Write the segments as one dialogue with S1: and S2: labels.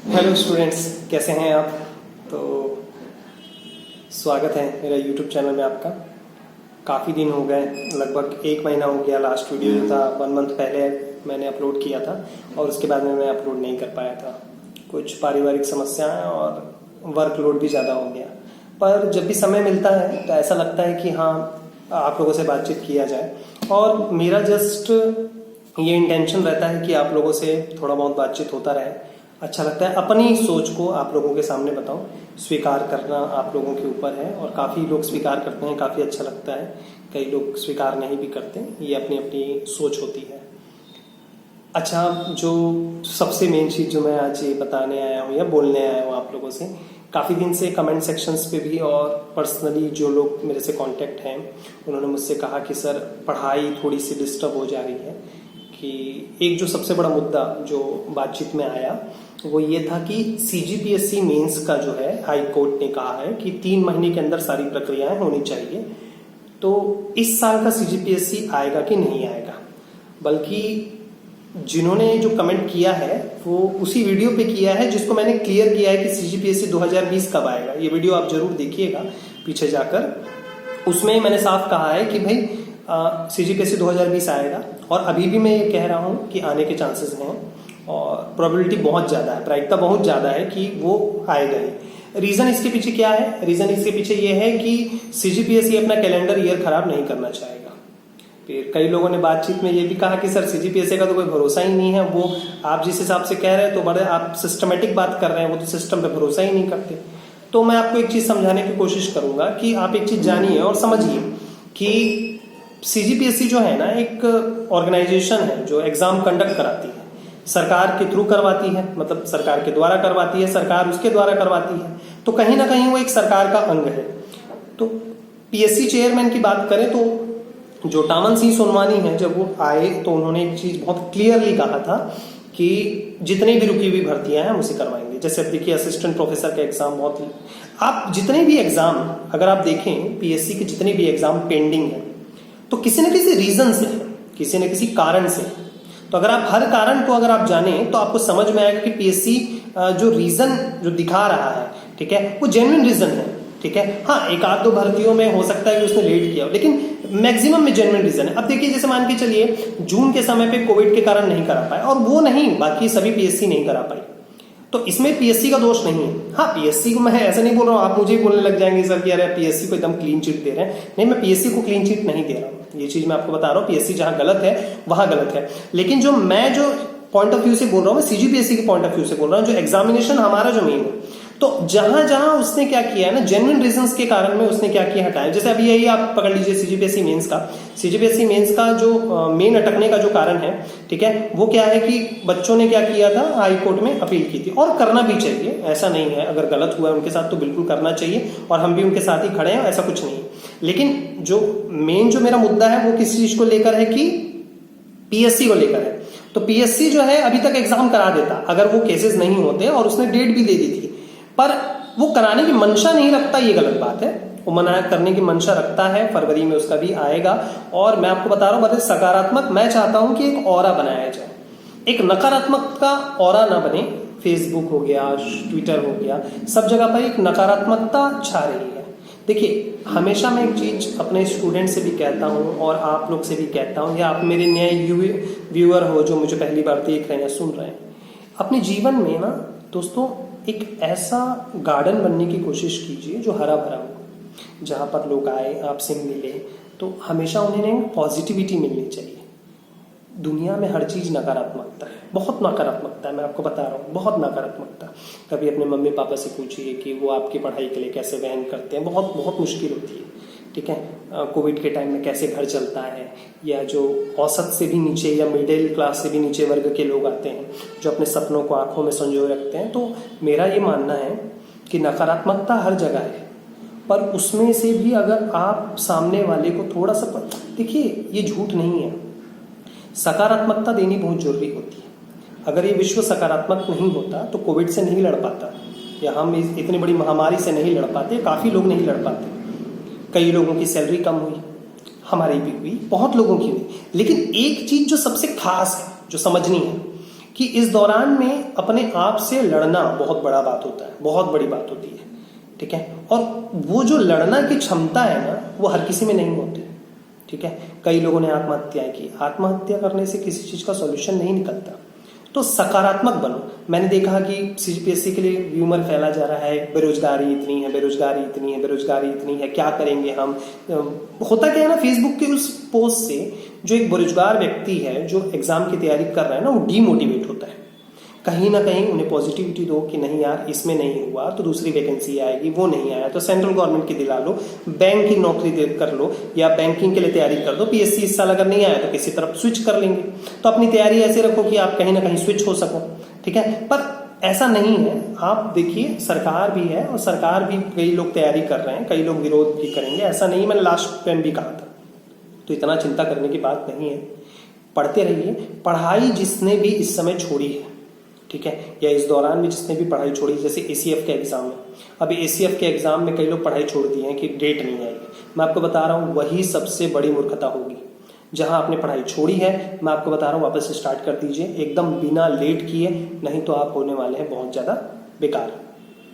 S1: Hello students, कैसे हैं आप। तो स्वागत है मेरा यूट्यूब चैनल में आपका। काफ़ी दिन हो गए, लगभग 1 महीना हो गया। लास्ट वीडियो जो था 1 मंथ पहले मैंने अपलोड किया था और उसके बाद में मैं अपलोड नहीं कर पाया था। कुछ पारिवारिक समस्याएं और वर्कलोड भी ज़्यादा हो गया, पर जब भी समय मिलता है तो ऐसा लगता है कि हाँ, आप लोगों से बातचीत किया जाए। और मेरा जस्ट ये इंटेंशन रहता है कि आप लोगों से थोड़ा बहुत बातचीत होता रहे। अच्छा लगता है अपनी सोच को आप लोगों के सामने बताऊं। स्वीकार करना आप लोगों के ऊपर है और काफ़ी लोग स्वीकार करते हैं, काफ़ी अच्छा लगता है। कई लोग स्वीकार नहीं भी करते, ये अपनी अपनी सोच होती है। अच्छा, जो सबसे मेन चीज़ जो मैं आज ये बताने आया हूँ या बोलने आया हूँ आप लोगों से, काफ़ी दिन से कमेंट सेक्शंस पे भी और पर्सनली जो लोग मेरे से कांटेक्ट हैं उन्होंने मुझसे कहा कि सर पढ़ाई थोड़ी सी डिस्टर्ब हो जा रही है। कि एक जो सबसे बड़ा मुद्दा जो बातचीत में आया वो ये था कि CGPSC मेंस का जो है हाई कोर्ट ने कहा है कि 3 महीने के अंदर सारी प्रक्रियाएं होनी चाहिए। तो इस साल का CGPSC आएगा कि नहीं आएगा, बल्कि जिन्होंने जो कमेंट किया है वो उसी वीडियो पे किया है जिसको मैंने क्लियर किया है कि CGPSC 2020 कब आएगा। ये वीडियो आप जरूर देखिएगा पीछे जाकर। उसमें मैंने साफ कहा है कि भाई CGPSC 2020 आएगा और अभी भी मैं ये कह रहा हूँ कि आने के चांसेस हैं और प्रोबेबिलिटी बहुत ज़्यादा है, प्रायिकता बहुत ज़्यादा है कि वो आएगा ही। रीज़न इसके पीछे क्या है? रीज़न इसके पीछे ये है कि CGPSC अपना कैलेंडर ईयर खराब नहीं करना चाहेगा। फिर कई लोगों ने बातचीत में ये भी कहा कि सर CGPSC का तो कोई भरोसा ही नहीं है। वो आप जिस हिसाब से कह रहे हैं तो बड़े आप सिस्टमेटिक बात कर रहे हैं, वो तो सिस्टम पे भरोसा ही नहीं करते। तो मैं आपको एक चीज़ समझाने की कोशिश करूंगा कि आप एक चीज़ जानिए और समझिए कि CGPSC जो है ना, एक ऑर्गेनाइजेशन है जो एग्जाम कंडक्ट कराती है, सरकार के थ्रू करवाती है, मतलब सरकार के द्वारा करवाती है, सरकार उसके द्वारा करवाती है। तो कहीं ना कहीं वो एक सरकार का अंग है। तो PSC चेयरमैन की बात करें तो जो टामन सिंह सोनवानी है, जब वो आए तो उन्होंने एक चीज बहुत क्लियरली कहा था कि जितनी भी रुकी हुई भर्तियां हैं हम उसे करवाएंगे। जैसे अब देखिए असिस्टेंट प्रोफेसर का एग्जाम, बहुत आप जितने भी एग्जाम अगर आप देखें PSC के जितने भी एग्जाम पेंडिंग है तो किसी न किसी रीजन से, किसी न किसी कारण से। तो अगर आप हर कारण को अगर आप जाने तो आपको समझ में आएगा कि PSC जो रीजन जो दिखा रहा है, ठीक है, वो जेन्युइन रीजन है। ठीक है, हाँ, एक आध दो भर्तियों में हो सकता है कि उसने लेट किया हो, लेकिन मैक्सिमम में जेन्युइन रीजन है। अब देखिए, जैसे मान के चलिए जून के समय पे कोविड के कारण नहीं करा पाए, और वो नहीं, बाकी सभी PSC नहीं करा पाई, तो इसमें PSC का दोष नहीं है। हाँ, PSC को मैं ऐसा नहीं बोल रहा हूँ, आप मुझे ही बोलने लग जाएंगे सर कि अरे PSC को एकदम क्लीन चिट दे रहे हैं। नहीं, मैं PSC को क्लीन चिट नहीं दे रहा हूँ, ये चीज मैं आपको बता रहा हूँ। PSC जहां गलत है वहां गलत है, लेकिन जो पॉइंट ऑफ व्यू से बोल रहा हूँ, मैं CGPSC के पॉइंट ऑफ व्यू से बोल रहा हूँ, जो एग्जामिनेशन हमारा जो मेन है। तो जहां जहां उसने क्या किया है ना, जेन्युइन रीजंस के कारण में उसने क्या किया, हटाया। जैसे अभी यही आप पकड़ लीजिए CGPSC मेंस का जो मेन अटकने का जो कारण है, ठीक है, वो क्या है कि बच्चों ने क्या किया था, हाई कोर्ट में अपील की थी। और करना भी चाहिए, ऐसा नहीं है, अगर गलत हुआ है उनके साथ तो बिल्कुल करना चाहिए, और हम भी उनके साथ ही खड़े हैं, ऐसा कुछ नहीं। लेकिन जो मेरा मुद्दा है वो किस चीज को लेकर है कि PSC को लेकर है। तो PSC जो है अभी तक एग्जाम करा देता अगर वो केसेस नहीं होते, और उसने डेट भी दे दी थी, पर वो कराने की मंशा नहीं रखता, ये गलत बात है। वो मना करने की मंशा रखता है, फरवरी में उसका भी आएगा। और मैं आपको बता रहा हूं, बड़े सकारात्मक, मैं चाहता हूं कि एक ऑरा बनाया जाए, एक नकारात्मक का ऑरा ना बने। फेसबुक हो गया, ट्विटर हो गया, सब जगह पर एक नकारात्मकता छा रही है। देखिए, हमेशा मैं एक चीज अपने स्टूडेंट से भी कहता हूं और आप लोग से भी कहता हूं, या आप मेरे नए व्यूअर हो जो मुझे पहली बार देख रहे हैं, सुन रहे हैं, अपने जीवन में ना दोस्तों एक ऐसा गार्डन बनने की कोशिश कीजिए जो हरा भरा हो, जहां पर लोग आए, आपसे मिले, तो हमेशा उन्हें पॉजिटिविटी मिलनी चाहिए। दुनिया में हर चीज नकारात्मकता है, बहुत नकारात्मकता है, मैं आपको बता रहा हूँ, बहुत नकारात्मकता। कभी अपने मम्मी पापा से पूछिए कि वो आपकी पढ़ाई के लिए कैसे वहन करते हैं, बहुत बहुत मुश्किल होती है। ठीक है, कोविड के टाइम में कैसे घर चलता है, या जो औसत से भी नीचे या मिडिल क्लास से भी नीचे वर्ग के लोग आते हैं जो अपने सपनों को आंखों में संजोए रखते हैं। तो मेरा ये मानना है कि नकारात्मकता हर जगह है, पर उसमें से भी अगर आप सामने वाले को थोड़ा सा, देखिए ये झूठ नहीं है, सकारात्मकता देनी बहुत जरूरी होती है। अगर ये विश्व सकारात्मक नहीं होता तो कोविड से नहीं लड़ पाता, या हम इतनी बड़ी महामारी से नहीं लड़ पाते, काफी लोग नहीं लड़ पाते। कई लोगों की सैलरी कम हुई, हमारी भी हुई, बहुत लोगों की हुई। लेकिन एक चीज जो सबसे खास है, जो समझनी है, कि इस दौरान में अपने आप से लड़ना बहुत बड़ा बात होता है, बहुत बड़ी बात होती है, ठीक है। और वो जो लड़ना की क्षमता है ना, वो हर किसी में नहीं होती, ठीक है। कई लोगों ने आत्महत्याएं की। आत्महत्या करने से किसी चीज का सॉल्यूशन नहीं निकलता। तो सकारात्मक बनो। मैंने देखा कि सीजीपीएससी के लिए र्यूमर फैला जा रहा है, बेरोजगारी इतनी है, बेरोजगारी इतनी है, बेरोजगारी इतनी है, क्या करेंगे हम। होता क्या है ना, फेसबुक के उस पोस्ट से जो एक बेरोजगार व्यक्ति है जो एग्जाम की तैयारी कर रहा है ना, वो डीमोटिवेट होता है। कहीं ना कहीं उन्हें पॉजिटिविटी दो कि नहीं यार, इसमें नहीं हुआ तो दूसरी वैकेंसी आएगी, वो नहीं आया तो सेंट्रल गवर्नमेंट की दिला लो, बैंक की नौकरी कर लो, या बैंकिंग के लिए तैयारी कर दो। पीएससी इस साल अगर नहीं आया तो किसी तरफ स्विच कर लेंगे। तो अपनी तैयारी ऐसे रखो कि आप कहीं ना कहीं स्विच हो सको, ठीक है। पर ऐसा नहीं है। आप देखिए, सरकार भी है और सरकार भी, कई लोग तैयारी कर रहे हैं, कई लोग विरोध भी करेंगे, ऐसा नहीं। मैंने लास्ट टाइम भी कहा था, तो इतना चिंता करने की बात नहीं है। पढ़ते रहिए। पढ़ाई जिसने भी इस समय छोड़ी है, ठीक है, या इस दौरान में जिसने भी पढ़ाई छोड़ी, जैसे एसीएफ के एग्जाम में, अभी एसीएफ के एग्जाम में कई लोग पढ़ाई छोड़ दिए हैं कि डेट नहीं आएगी। मैं आपको बता रहा हूं, वही सबसे बड़ी मूर्खता होगी। जहां आपने पढ़ाई छोड़ी है, मैं आपको बता रहा हूं, वापस से स्टार्ट कर दीजिए, एकदम बिना लेट किए, नहीं तो आप होने वाले हैं बहुत ज्यादा बेकार।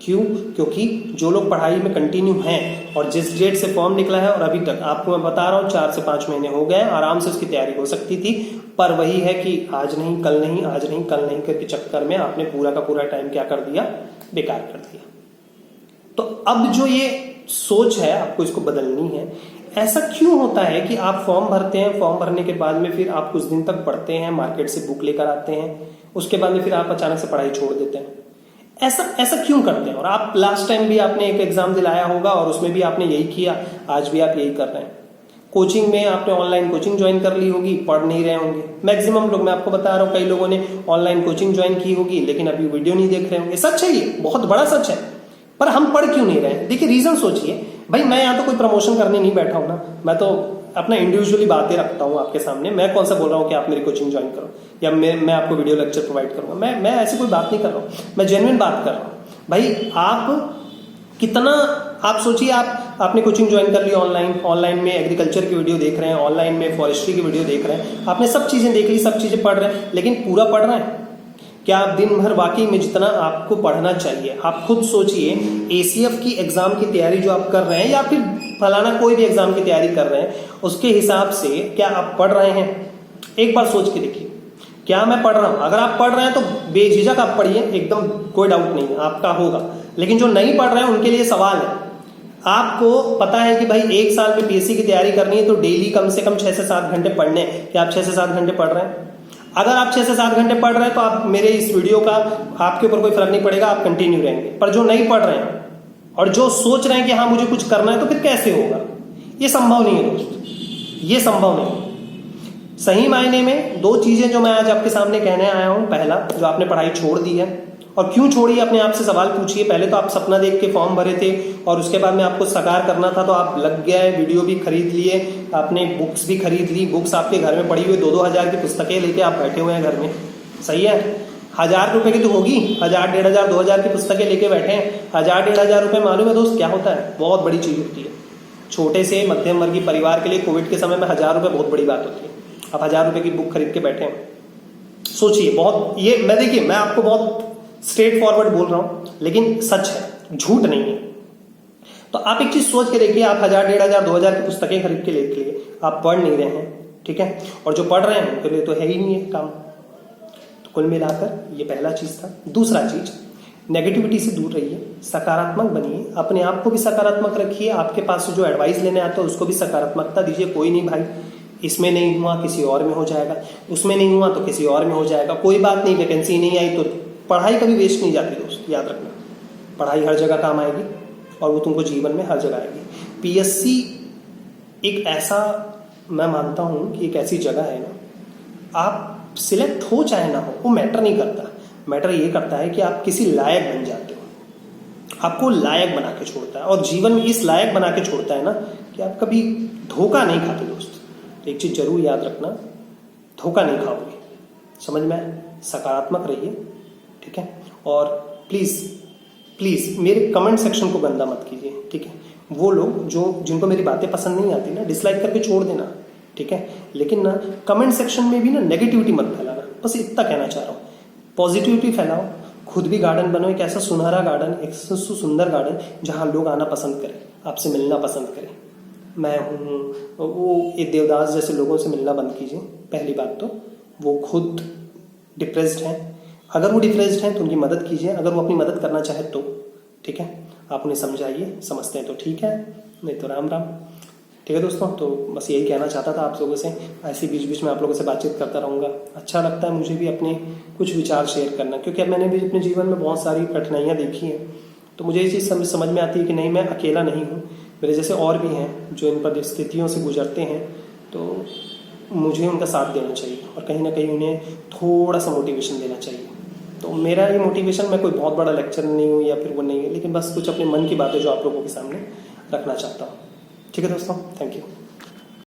S1: क्यों? क्योंकि जो लोग पढ़ाई में कंटिन्यू हैं और जिस डेट से फॉर्म निकला है और अभी तक, आपको मैं बता रहा हूं 4 से 5 महीने हो गए, आराम से उसकी तैयारी हो सकती थी। पर वही है कि आज नहीं कल नहीं, आज नहीं कल नहीं करके चक्कर में आपने पूरा का पूरा टाइम क्या कर दिया, बेकार कर दिया। तो अब जो ये सोच है, आपको इसको बदलनी है। ऐसा क्यों होता है कि आप फॉर्म भरते हैं, फॉर्म भरने के बाद में फिर आप कुछ दिन तक पढ़ते हैं, मार्केट से बुक लेकर आते हैं, उसके बाद में फिर आप अचानक से पढ़ाई छोड़ देते हैं। ऐसा क्यों करते हैं? और आप लास्ट टाइम भी आपने एक एग्जाम दिलाया होगा और उसमें भी आपने यही किया, आज भी आप यही कर रहे हैं। कोचिंग में आपने ऑनलाइन कोचिंग ज्वाइन कर ली होगी, पढ़ नहीं रहे होंगे मैक्सिमम लोग। मैं आपको बता रहा हूं, कई लोगों ने ऑनलाइन कोचिंग ज्वाइन की होगी लेकिन अभी वीडियो नहीं देख रहे होंगे। सच है, ये बहुत बड़ा सच है। पर हम पढ़ क्यों नहीं रहे हैं? देखिए, रीजन सोचिए भाई। मैं यहाँ तो कोई प्रमोशन करने नहीं बैठा हूं ना, मैं तो अपना इंडिविजुअली बातें रखता हूं आपके सामने। मैं कौन सा बोल रहा हूं कि आप मेरी कोचिंग ज्वाइन करो या मैं आपको वीडियो लेक्चर प्रोवाइड करूंगा। मैं ऐसी कोई बात नहीं कर रहा हूं, मैं जेन्युइन बात कर रहा हूं। भाई आप कितना, आप सोचिए, आपने कोचिंग ज्वाइन कर ली ऑनलाइन में एग्रीकल्चर की वीडियो देख रहे हैं, ऑनलाइन में फॉरेस्ट्री की वीडियो देख रहे हैं, आपने सब चीजें देख ली, सब चीजें पढ़ रहे हैं, लेकिन पूरा पढ़ रहे हैं क्या आप दिन भर? वाकई में जितना आपको पढ़ना चाहिए, आप खुद सोचिए। एसीएफ की एग्जाम की तैयारी जो आप कर रहे हैं या फिर फलाना कोई भी एग्जाम की तैयारी कर रहे हैं, उसके हिसाब से क्या आप पढ़ रहे हैं? एक बार सोच के देखिए, क्या मैं पढ़ रहा हूं? अगर आप पढ़ रहे हैं तो बेझिझक आप पढ़िए, एकदम कोई डाउट नहीं है, आपका होगा। लेकिन जो नहीं पढ़ रहे हैं उनके लिए सवाल है। आपको पता है कि भाई 1 साल में पीएससी की तैयारी करनी है तो डेली कम से कम 6 से 7 घंटे पढ़ने। क्या आप 6 से 7 घंटे पढ़ रहे हैं? अगर आप 6 से 7 घंटे पढ़ रहे हैं तो आप मेरे इस वीडियो का आपके ऊपर कोई फर्क नहीं पड़ेगा, आप कंटिन्यू रहेंगे। पर जो नहीं पढ़ रहे हैं और जो सोच रहे हैं कि हाँ मुझे कुछ करना है, तो फिर कैसे होगा? ये संभव नहीं है दोस्त, ये संभव नहीं। सही मायने में 2 चीजें जो मैं आज आपके सामने कहने आया हूं। पहला, जो आपने पढ़ाई छोड़ दी है और क्यों छोड़ी, अपने आप से सवाल पूछिए। पहले तो आप सपना देख के फॉर्म भरे थे और उसके बाद में आपको साकार करना था तो आप लग गए, वीडियो भी खरीद लिए, आपने बुक्स भी खरीद ली, बुक्स आपके घर में पड़ी हुई 2-2 हजार की पुस्तकें लेके आप बैठे हुए हैं घर में। सही है, 1000 रुपए की तो होगी, 1000, 1500, 2000 की पुस्तकें लेके बैठे हैं। 1000, 1500 रुपए मालूम है दोस्त क्या होता है? बहुत बड़ी चीज होती है। छोटे से मध्यम वर्गीय परिवार के लिए कोविड के समय में 1000 रुपए बहुत बड़ी बात होती है। आप 1000 रुपए की बुक खरीद के बैठे हैं, सोचिए। बहुत ये मैं, देखिए, मैं आपको बहुत स्ट्रेट फॉरवर्ड बोल रहा हूं, लेकिन सच है, झूठ नहीं है। तो आप एक चीज सोच के देखिए, आप 1000, 1500, 2000 की पुस्तकें खरीद के लेके लिए आप पढ़ नहीं रहे हैं, ठीक है, और जो पढ़ रहे हैं उनके लिए तो है ही नहीं है काम। तो कुल मिलाकर ये पहला चीज था। दूसरा चीज, नेगेटिविटी से दूर रहिए, सकारात्मक बनिए, अपने आप को भी सकारात्मक रखिए। आपके पास जो एडवाइस लेने आता है उसको भी सकारात्मकता दीजिए। कोई नहीं भाई, इसमें नहीं हुआ किसी और में हो जाएगा, उसमें नहीं हुआ तो किसी और में हो जाएगा, कोई बात नहीं, वैकेंसी नहीं आई तो। पढ़ाई कभी वेस्ट नहीं जाती दोस्त, याद रखना। पढ़ाई हर जगह काम आएगी और वो तुमको जीवन में हर जगह आएगी। पीएससी एक ऐसा, मैं मानता हूं कि एक ऐसी जगह है ना, आप सिलेक्ट हो चाहे ना हो, वो मैटर नहीं करता। मैटर ये करता है कि आप किसी लायक बन जाते हो, आपको लायक बना के छोड़ता है। और जीवन में इस लायक बना के छोड़ता है ना कि आप कभी धोखा नहीं खाते दोस्त। तो एक चीज जरूर याद रखना, धोखा नहीं खाओगे। समझ में आए? सकारात्मक रहिए, ठीक है। और प्लीज मेरे कमेंट सेक्शन को गंदा मत कीजिए, ठीक है। वो लोग जिनको मेरी बातें पसंद नहीं आती ना, डिसलाइक करके छोड़ देना, ठीक है। लेकिन ना कमेंट सेक्शन में भी ना नेगेटिविटी मत फैलाना, बस इतना कहना चाह रहा हूँ। पॉजिटिविटी फैलाओ, खुद भी गार्डन बनो, एक ऐसा सुनहरा गार्डन, एक ऐसा सुंदर गार्डन जहाँ लोग आना पसंद करें, आपसे मिलना पसंद करें। मैं हूँ वो, एक देवदास जैसे लोगों से मिलना बंद कीजिए। पहली बात तो वो खुद डिप्रेस्ड हैं, अगर वो डिप्रेस्ड हैं तो उनकी मदद कीजिए, अगर वो अपनी मदद करना चाहे तो ठीक है, आप उन्हें समझाइए, समझते हैं तो ठीक है, नहीं तो राम राम। ठीक है दोस्तों, तो बस यही कहना चाहता था आप लोगों से। ऐसे बीच बीच में आप लोगों से बातचीत करता रहूँगा। अच्छा लगता है मुझे भी अपने कुछ विचार शेयर करना, क्योंकि अब मैंने भी अपने जीवन में बहुत सारी कठिनाइयाँ देखी हैं, तो मुझे ये चीज़ समझ में आती है कि नहीं, मैं अकेला नहीं हूँ, मेरे जैसे और भी हैं जो इन परिस्थितियों से गुजरते हैं, तो मुझे उनका साथ देना चाहिए और कहीं ना कहीं उन्हें थोड़ा सा मोटिवेशन देना चाहिए। तो मेरा ये मोटिवेशन, मैं कोई बहुत बड़ा लेक्चर नहीं हूँ या फिर वो नहीं है, लेकिन बस कुछ अपने मन की बातें जो आप लोगों के सामने रखना चाहता हूँ। ठीक है दोस्तों, थैंक यू।